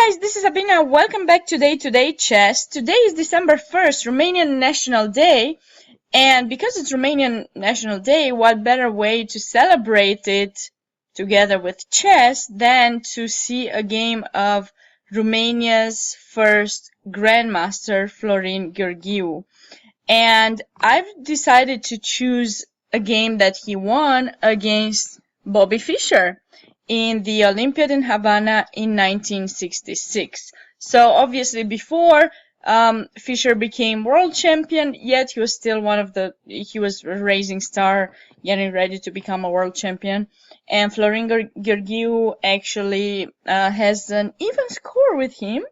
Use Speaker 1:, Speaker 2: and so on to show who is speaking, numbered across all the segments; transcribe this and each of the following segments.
Speaker 1: guys, this is Sabina. Welcome back to Daytoday Chess. Today is December 1st, Romanian National Day. And because it's Romanian National Day, what better way to celebrate it together with chess than to see a game of Romania's first Grandmaster, Florin Gheorghiu. And I've decided to choose a game that he won against Bobby Fischer in the Olympiad in Havana in 1966. So obviously before Fischer became world champion, yet he was still he was a rising star, getting ready to become a world champion. And Florin Gheorghiu actually has an even score with him.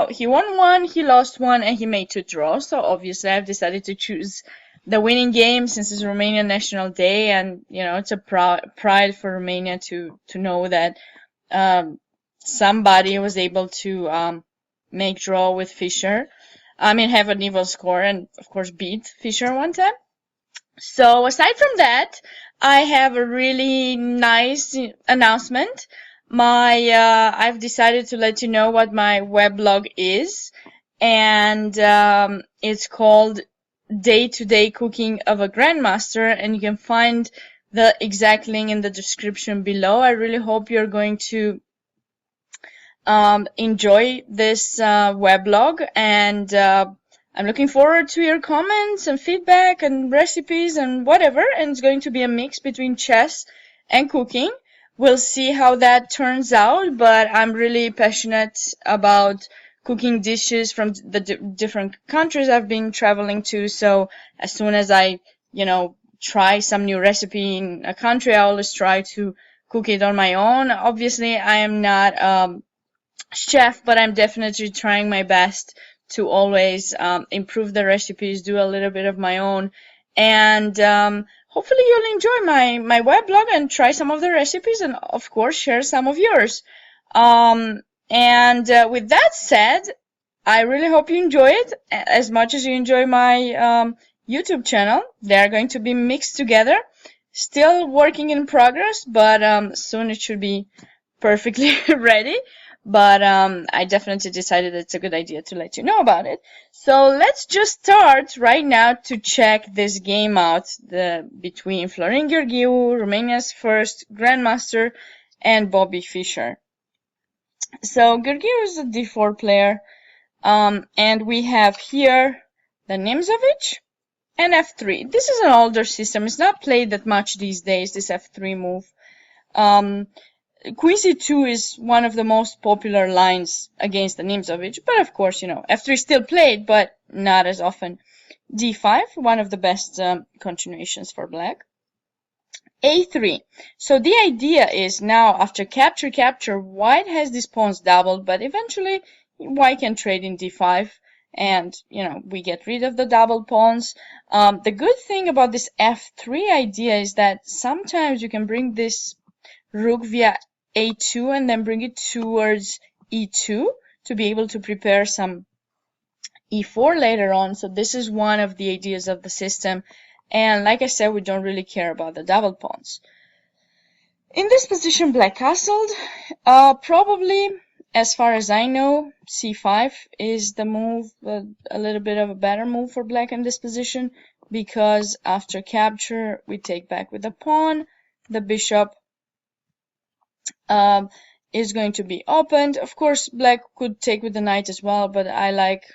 Speaker 1: He won one, he lost one, and he made 2 draws. So obviously I've decided to choose the winning game since it's Romanian National Day, and it's a pride for Romania to know that somebody was able to make draw with Fischer. Have an even score and of course beat Fischer one time. So aside from that, I have a really nice announcement. I've decided to let you know what my weblog is, and it's called Day-to-Day Cooking of a Grandmaster, and you can find the exact link in the description below. I really hope you're going to enjoy this weblog, and I'm looking forward to your comments and feedback and recipes and whatever, and it's going to be a mix between chess and cooking. We'll see how that turns out, but I'm really passionate about cooking dishes from the different countries I've been traveling to. So as soon as I, try some new recipe in a country, I always try to cook it on my own. Obviously, I am not chef, but I'm definitely trying my best to always improve the recipes, do a little bit of my own, and hopefully you'll enjoy my weblog and try some of the recipes, and of course share some of yours. With that said, I really hope you enjoy it as much as you enjoy my YouTube channel. They are going to be mixed together. Still working in progress, but soon it should be perfectly ready. But I definitely decided it's a good idea to let you know about it. So let's just start right now to check this game out between Florin Gheorghiu, Romania's first Grandmaster, and Bobby Fischer. So Gheorghiu is a d4 player, and we have here the Nimzovich and f3. This is an older system. It's not played that much these days, this f3 move. Queen c2 is one of the most popular lines against the Nimzovich, but of course, f3 is still played, but not as often. d5, one of the best continuations for black. a3. So the idea is now, after capture, white has these pawns doubled, but eventually white can trade in d5, and, we get rid of the double pawns. The good thing about this f3 idea is that sometimes you can bring this rook via a2 and then bring it towards e2 to be able to prepare some e4 later on. So this is one of the ideas of the system, and like I said, we don't really care about the double pawns. In this position, black castled. Probably, as far as I know, c5 is the move, a little bit of a better move for black in this position, because after capture we take back with the pawn, the bishop is going to be opened. Of course, black could take with the knight as well, but I like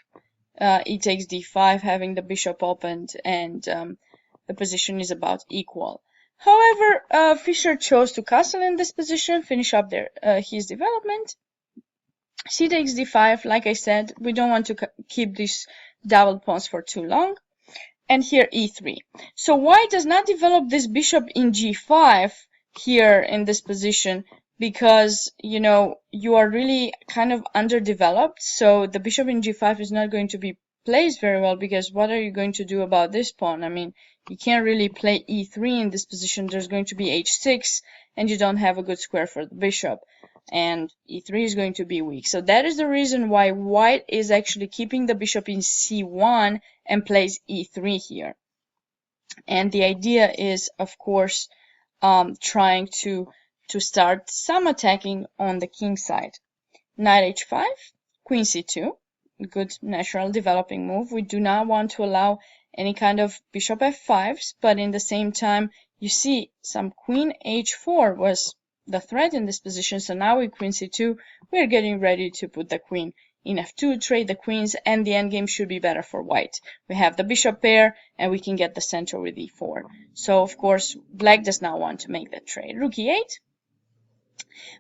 Speaker 1: e takes d5, having the bishop opened, and the position is about equal. However, Fischer chose to castle in this position, finish up his development. C takes d5, like I said, we don't want to keep these double pawns for too long. And here e3. So white does not develop this bishop in g5 here in this position, because you are really kind of underdeveloped, so the bishop in g5 is not going to be placed very well, because what are you going to do about this pawn? You can't really play e3 in this position. There's going to be h6, and you don't have a good square for the bishop, and e3 is going to be weak. So that is the reason why white is actually keeping the bishop in c1 and plays e3 here. And the idea is, of course, trying to start some attacking on the king side. knight h5, queen c2, good natural developing move. We do not want to allow any kind of bishop f5s, but in the same time, you see some queen h4 was the threat in this position. So now with queen c2, we're getting ready to put the queen in f2, trade the queens, and the endgame should be better for white. We have the bishop pair, and we can get the center with e4. So, of course, black does not want to make that trade. Rook e8.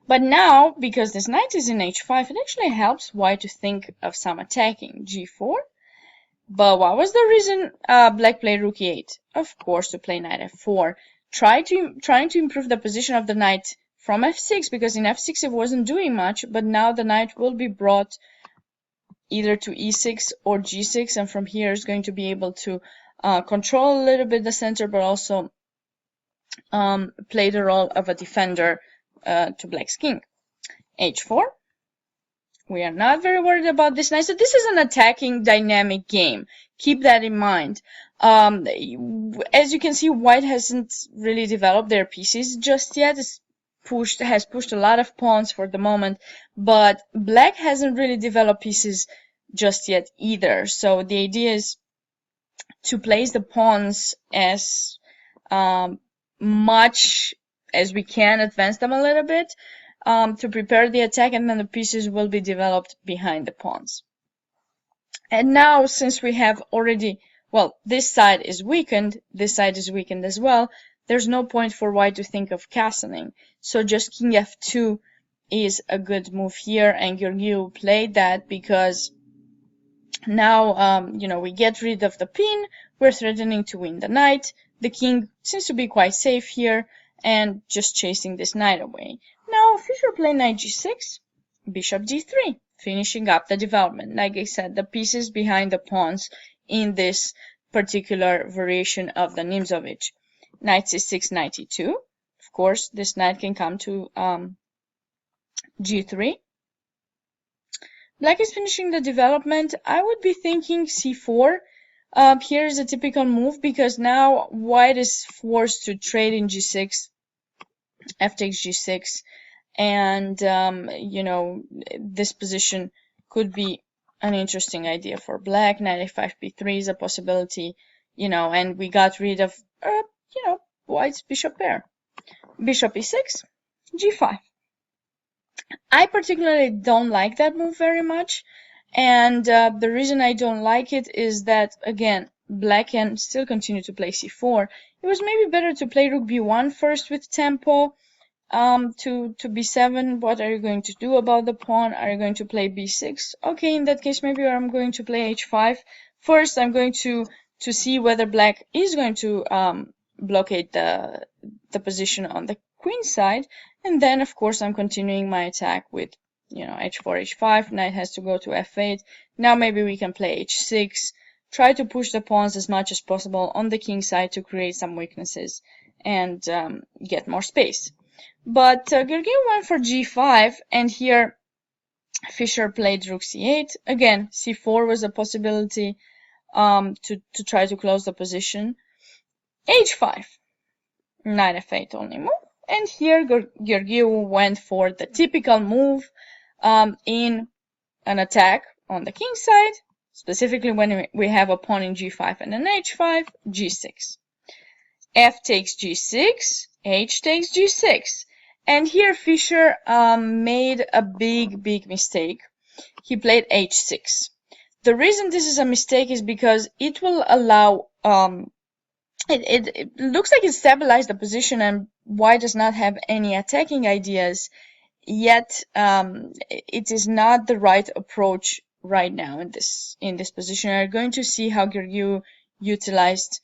Speaker 1: But now, because this knight is in h5, it actually helps white to think of some attacking. g4. But what was the reason black played rook e8? Of course, to play knight f4. Trying to improve the position of the knight from f6, because in f6 it wasn't doing much, but now the knight will be brought either to e6 or g6, and from here is going to be able to control a little bit the center, but also play the role of a defender to black's king. h4. We are not very worried about this knight. So this is an attacking dynamic game. Keep that in mind. As you can see, white hasn't really developed their pieces just yet. It's has pushed a lot of pawns for the moment, but black hasn't really developed pieces just yet either. So the idea is to place the pawns as much as we can, advance them a little bit to prepare the attack, and then the pieces will be developed behind the pawns. And now, since we have already, well, this side is weakened, this side is weakened as well, there's no point for white to think of castling. So just king f2 is a good move here, and Gheorghiu played that because now, we get rid of the pin, we're threatening to win the knight, the king seems to be quite safe here, and just chasing this knight away. Now, Fischer played knight g6, bishop d3, finishing up the development. Like I said, the pieces behind the pawns in this particular variation of the Nimzovich. Knight c6, knight e2. Of course, this knight can come to g3. Black is finishing the development. I would be thinking c4. Here is a typical move because now white is forced to trade in g6, f takes g6, and this position could be an interesting idea for black. Knight f5 b3 is a possibility, and we got rid of white's bishop pair. Bishop e6, g5. I particularly don't like that move very much, and the reason I don't like it is that, again, black can still continue to play c4. It was maybe better to play rook b1 first with tempo to b7. What are you going to do about the pawn? Are you going to play b6? Okay, in that case, maybe I'm going to play h5. First, I'm going to see whether black is going to blockade the position on the queen side, and then of course I'm continuing my attack with h4, h5. Knight has to go to f8. Now maybe we can play h6, try to push the pawns as much as possible on the king side to create some weaknesses and get more space. But Gheorghiu went for g5, and here Fischer played rook c8. Again, c4 was a possibility to try to close the position. h5, knight f8 only move. And here Gheorghiu went for the typical move in an attack on the king side, specifically when we have a pawn in g5 and an h5, g6. F takes g6, h takes g6. And here Fischer made a big mistake. He played h6. The reason this is a mistake is because it will allow it looks like it stabilized the position, and white does not have any attacking ideas, yet it is not the right approach right now in this position. We're going to see how Gheorghiu utilized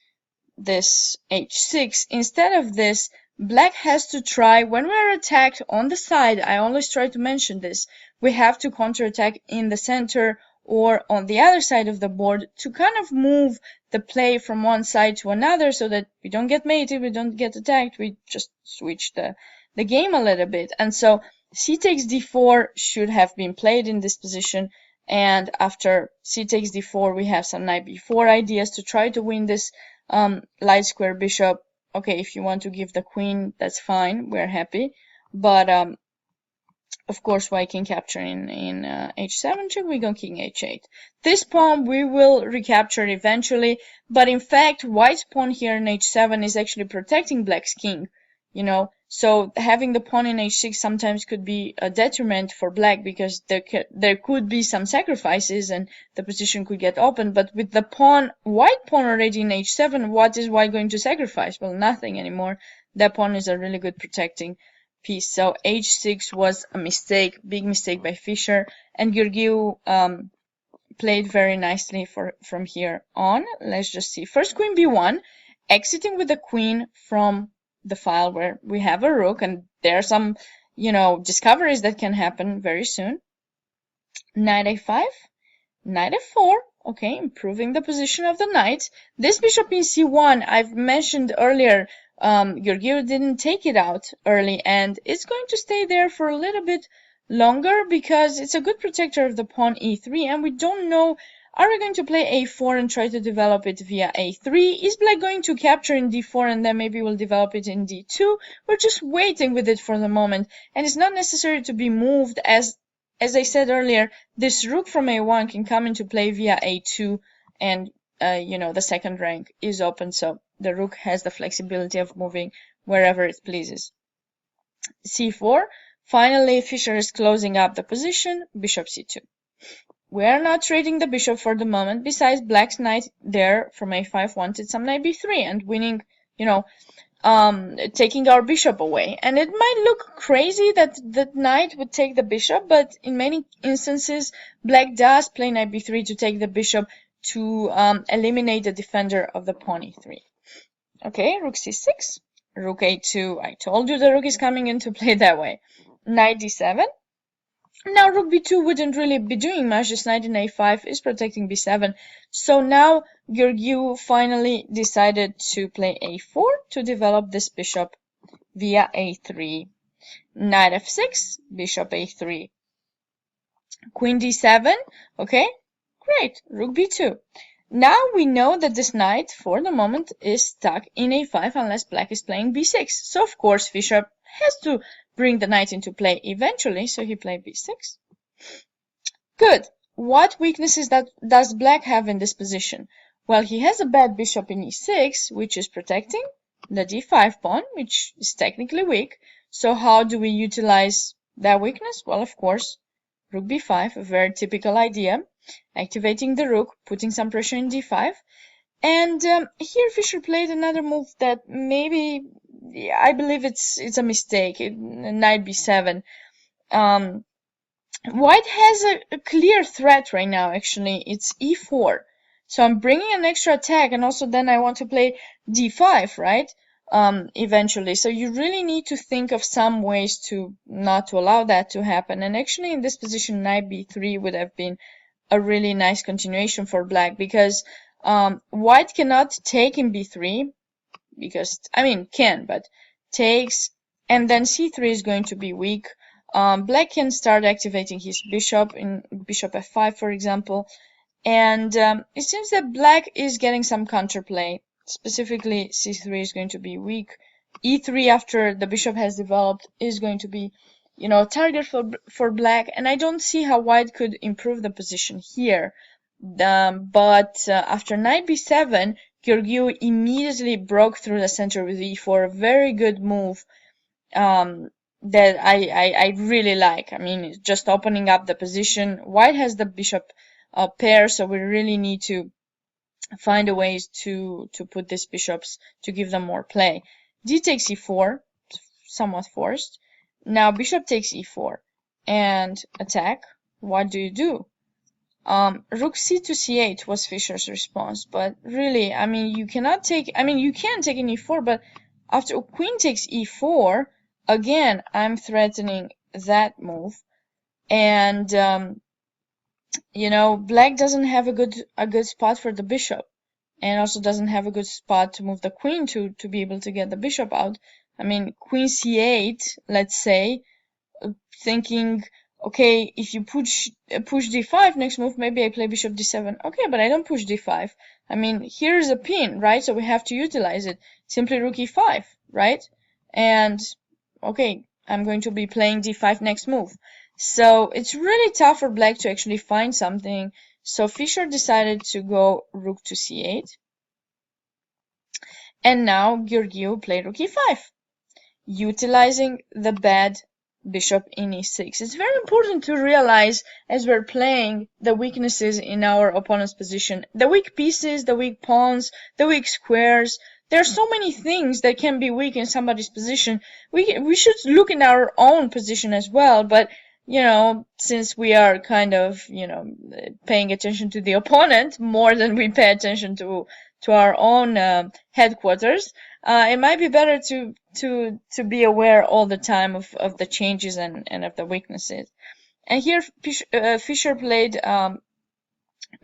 Speaker 1: this h6. Instead of this, black has to try, when we're attacked on the side, I always try to mention this, we have to counterattack in the center or on the other side of the board to kind of move the play from one side to another so that we don't get mated, we don't get attacked, we just switch the game a little bit. And so c takes d4 should have been played in this position, and after c takes d4 we have some knight b4 ideas to try to win this light square bishop. Okay, if you want to give the queen, that's fine, we're happy, but of course, white can capture in h7 check. We go king h8. This pawn we will recapture eventually, but in fact, white's pawn here in h7 is actually protecting black's king. You know, so having the pawn in h6 sometimes could be a detriment for black because there could be some sacrifices and the position could get open. But with the white pawn already in h7, what is white going to sacrifice? Well, nothing anymore. That pawn is a really good protecting piece. So h6 was a mistake, big mistake by Fischer, and Gheorghiu played very nicely from here on. Let's just see. First queen b1, exiting with the queen from the file where we have a rook, and there are some, you know, discoveries that can happen very soon. Knight a5, knight f4, okay, improving the position of the knight. This bishop in c1, I've mentioned earlier, Gheorghiu didn't take it out early, and it's going to stay there for a little bit longer because it's a good protector of the pawn e3, and we don't know, are we going to play a4 and try to develop it via a3? Is black going to capture in d4 and then maybe we'll develop it in d2? We're just waiting with it for the moment, and it's not necessary to be moved. As I said earlier, this rook from a1 can come into play via a2, and you know, the second rank is open, so the rook has the flexibility of moving wherever it pleases. c4. Finally, Fischer is closing up the position, bishop c2. We are not trading the bishop for the moment. Besides, black's knight there from a5 wanted some knight b3 and winning, you know, taking our bishop away. And it might look crazy that the knight would take the bishop, but in many instances, black does play knight b3 to take the bishop to eliminate the defender of the pawn e3. Okay, rook c6, rook a2. I told you the rook is coming into play that way. Knight d7. Now rook b2 wouldn't really be doing much. This knight in a5 is protecting b7. So now Gheorghiu finally decided to play a4 to develop this bishop via a3. Knight f6, bishop a3. Queen d7, okay, great, rook b2. Now we know that this knight, for the moment, is stuck in a5 unless black is playing b6. So, of course, Fischer has to bring the knight into play eventually, so he played b6. Good. What weaknesses does black have in this position? Well, he has a bad bishop in e6, which is protecting the d5 pawn, which is technically weak. So how do we utilize that weakness? Well, of course, rook b5, a very typical idea. Activating the rook, putting some pressure in d5. And here Fischer played another move that maybe, I believe it's a mistake, knight b7. White has a clear threat right now, actually. It's e4. So I'm bringing an extra attack, and also then I want to play d5, right? Eventually. So you really need to think of some ways to not to allow that to happen. And actually in this position, knight b3 would have been a really nice continuation for black, because white cannot take in b3, because, I mean, can, but takes, and then c3 is going to be weak. Black can start activating his bishop in bishop f5, for example, and it seems that black is getting some counterplay. Specifically, c3 is going to be weak. e3, after the bishop has developed, is going to be, you know, a target for black, and I don't see how white could improve the position here. But after knight b7, Gheorghiu immediately broke through the center with e4, a very good move that I really like. I mean, just opening up the position. White has the bishop pair, so we really need to find a ways to put these bishops to give them more play. D takes e4, somewhat forced. Now bishop takes e4 and attack. What do? Rook c to c8 was Fischer's response, but really, I mean, you cannot take, I mean, you can take an e4, but after queen takes e4, again, I'm threatening that move, and you know, black doesn't have a good spot for the bishop, and also doesn't have a good spot to move the queen to be able to get the bishop out. I mean, queen c8, let's say, thinking, okay, if you push d5, next move, maybe I play bishop d7. Okay, but I don't push d5. I mean, here's a pin, right? So we have to utilize it. Simply rook e5, right? And, okay, I'm going to be playing d5 next move. So it's really tough for black to actually find something. So Fischer decided to go rook to c8. And now Gheorghiu played rook e5, utilizing the bad bishop in e6. It's very important to realize as we're playing the weaknesses in our opponent's position. The weak pieces, the weak pawns, the weak squares. There are so many things that can be weak in somebody's position. We should look in our own position as well, but since we are kind of, paying attention to the opponent more than we pay attention to our own headquarters, it might be better to be aware all the time of the changes and of the weaknesses. And here Fischer played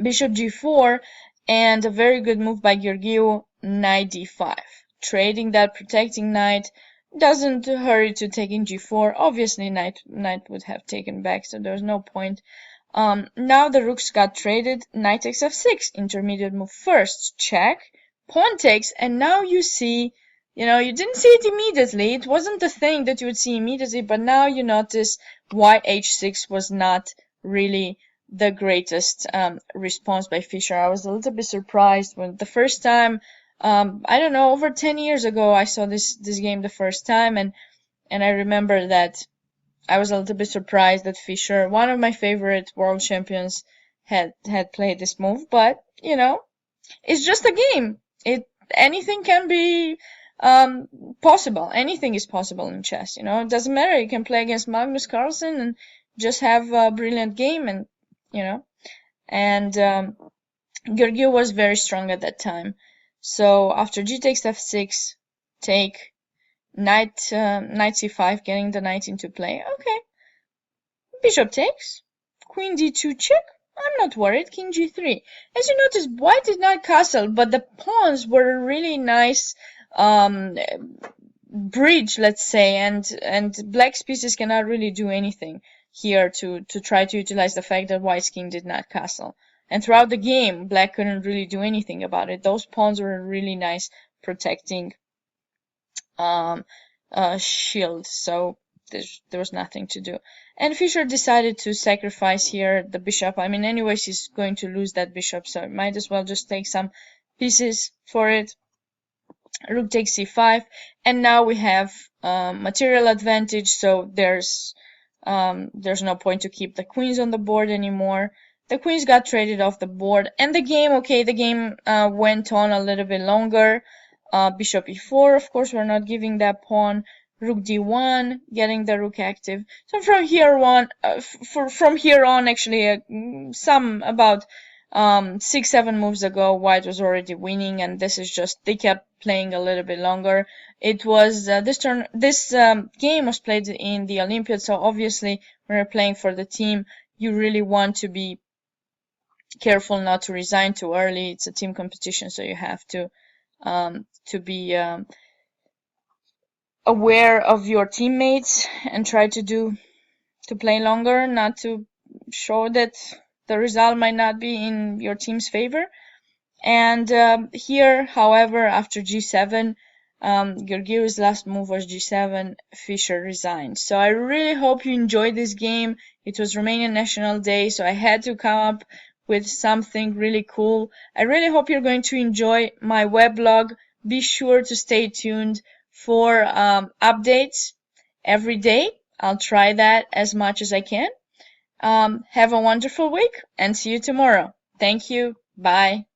Speaker 1: bishop g4, and a very good move by Gheorghiu, knight d5. Trading that protecting knight doesn't hurry to taking g4. Obviously knight would have taken back, so there's no point. Now the rooks got traded. Knight takes f6, intermediate move first, check, pawn takes, and now you see, you didn't see it immediately. It wasn't the thing that you would see immediately, but now you notice why h6 was not really the greatest response by Fischer. I was a little bit surprised when the first time, I don't know, over 10 years ago, I saw this game the first time, and I remember that I was a little bit surprised that Fischer, one of my favorite world champions, had played this move. But it's just a game. Anything can be possible. Anything is possible in chess. It doesn't matter. You can play against Magnus Carlsen and just have a brilliant game, and And Gheorghiu was very strong at that time. So after g takes f6, take. Knight c5, getting the knight into play. Okay. Bishop takes. Queen d2 check. I'm not worried. King g3. As you notice, white did not castle, but the pawns were a really nice bridge, let's say, and black's pieces cannot really do anything here to try to utilize the fact that white's king did not castle. And throughout the game, black couldn't really do anything about it. Those pawns were really nice protecting shield, so there was nothing to do. And Fischer decided to sacrifice here the bishop. I mean, anyways, he's going to lose that bishop, so might as well just take some pieces for it. Rook takes c5, and now we have material advantage, so there's no point to keep the queens on the board anymore. The queens got traded off the board, and the game went on a little bit longer. Bishop e4, of course, we're not giving that pawn. Rook d1, getting the rook active. So from here on, actually, some about 6-7 moves ago, white was already winning, and this is just, they kept playing a little bit longer. It was this game was played in the Olympiad, so obviously when you're playing for the team, you really want to be careful not to resign too early. It's a team competition, so you have to be aware of your teammates and try to play longer, not to show that the result might not be in your team's favor. And here, however, after g7, Gheorghiu's last move was g7, Fischer resigned. So I really hope you enjoyed this game. It was Romanian National Day, so I had to come up with something really cool. I really hope you're going to enjoy my weblog. Be sure to stay tuned for updates every day. I'll try that as much as I can. Have a wonderful week and see you tomorrow. Thank you. Bye.